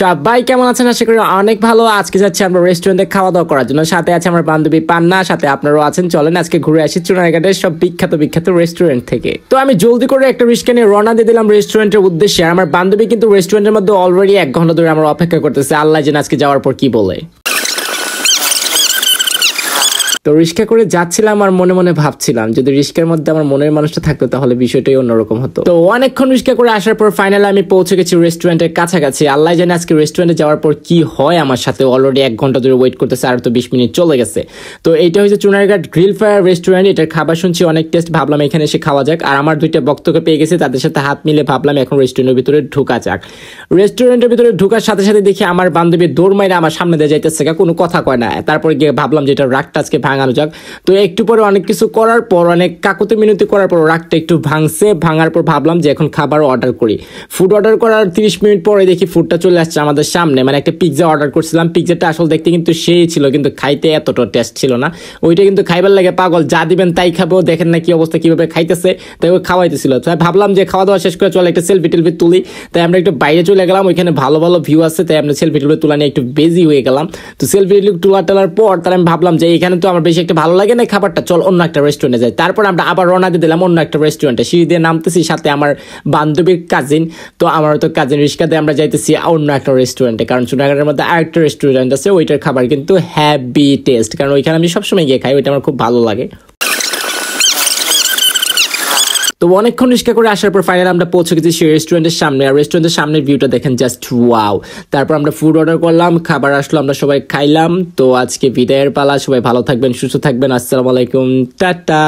সবাই কেমন আছেন? আশা করি অনেক ভালো। আজকে যাচ্ছি আমরা রেস্টুরেন্টে খাওয়া দাওয়া করার জন্য। সাথে আছে আমার বান্ধবী পান্না, সাথে আপনারাও আছেন। চলেন আজকে ঘুরে আসি চুনারঘাটের সব বিখ্যাত রেস্টুরেন্ট থেকে। তো আমি জলদি করে একটা রিস্কা নিয়ে রওনা দিয়ে দিলাম রেস্টুরেন্টের উদ্দেশ্যে। আর আমার বান্ধবী কিন্তু রেস্টুরেন্টের মধ্যে অলরেডি 1 ঘন্টা ধরে আমার অপেক্ষা করতেছে। আল্লাহ জানে আজকে যাওয়ার পর কি বলে। তো রিস্কা করে যাচ্ছিলাম আর মনে মনে ভাবছিলাম যদি রিস্কার মধ্যে আমার মনের মানুষটা থাকতো তাহলে বিষয়টাই অন্যরকম হতো। তো অনেকক্ষণ রিস্কা করে আসার পর ফাইনালি আমি পৌঁছে গেছি রেস্টুরেন্টের কাছাকাছি। আল্লাহ জানে আজকে রেস্টুরেন্টে যাওয়ার পর কি হয় আমার সাথে। অলরেডি 1 ঘন্টা ধরে ওয়েট করতেছে, আর তো 20 মিনিট চলে গেছে। তো এইটা হচ্ছে চুনারঘাট গ্রিল ফায়ার রেস্টুরেন্ট। এটার খাবার শুনছি অনেক টেস্ট, ভাবলাম এখানে এসে খাওয়া যাক। আর আমার 2টা বক্তকে পেয়ে গেছে, তাদের সাথে হাত মিলে ভাবলাম এখন রেস্টুরেন্টের ভিতরে ঢোকা যাক। রেস্টুরেন্টের ভিতরে ঢোকার সাথে সাথে দেখি আমার বান্ধবী দৌড় মাইরা আমার সামনে দিয়ে যাইতেছে, কোনো কথা কয় না। তারপরে গিয়ে ভাবলাম যে এটা রাগটা আজকে ভাঙানো যাক। তো একটু পরে অনেক কিছু করার পর, অনেক কাকুতি মিনতি করার পর রাগটা একটু ভাঙছে। ভাঙার পর ভাবলাম যে এখন খাবার অর্ডার করি। ফুড অর্ডার করার 30 মিনিট পরে দেখি ফুডটা চলে আসছে আমাদের সামনে। মানে একটা পিৎজা অর্ডার করছিলাম। পিৎজাটা আসলে দেখতে কিন্তু সেই ছিল, কিন্তু খাইতে এতটা টেস্ট ছিল না। ওইটা কিন্তু খাইবার লাগে পাগল, যা দিবেন তাই খাবো। দেখেন না কি অবস্থা, কিভাবে খাইতেছে। তাই ও খাওয়াইতেছিল। তাই ভাবলাম যে খাওয়া দাওয়া শেষ করে চলে একটা সেলফি টেলফি তুলি। তাই আমরা একটু বাইরে চলে গেলাম, ওইখানে ভালো ভালো ভিউ আছে। তাই আমরা সেলফি টেলফি তোলা নিয়ে একটু বেজি হয়ে গেলাম। তো সেলফি টেলফি তোলার পর তার আমি ভাবলাম যে এখানে তো আমার বেশি একটা ভালো লাগে না খাবারটা, চল অন্য একটা রেস্টুরেন্টে যাই। তারপর আমরা আবার রওনা দিয়ে দিলাম অন্য একটা রেস্টুরেন্টে। সিঁড়ি দিয়ে নামতেছি, সাথে আমার বান্ধবীর কাজিন। তো আমার তো কাজিন রিস্কা দিয়ে আমরা যাইতেছি অন্য একটা রেস্টুরেন্টে, কারণ চুনারঘাটের মধ্যে আরেকটা রেস্টুরেন্ট আছে। ওইটার খাবার কিন্তু হ্যাভি টেস্ট, কারণ ওইখানে আমি সবসময় গিয়ে খাই, ওইটা আমার খুব ভালো লাগে। তো অনেকক্ষণ রিস্কা করে আসার পর ফাইনালি আমরা পৌঁছে গেছি সেই রেস্টুরেন্টের সামনে। আর রেস্টুরেন্টের সামনের ভিউটা দেখেন, জাস্ট ওয়াও। তারপর আমরা ফুড অর্ডার করলাম, খাবার আসলো, আমরা সবাই খাইলাম। তো আজকে বিদায়ের পালা। সবাই ভালো থাকবেন, সুস্থ থাকবেন। আসসালামু আলাইকুম, টাটা।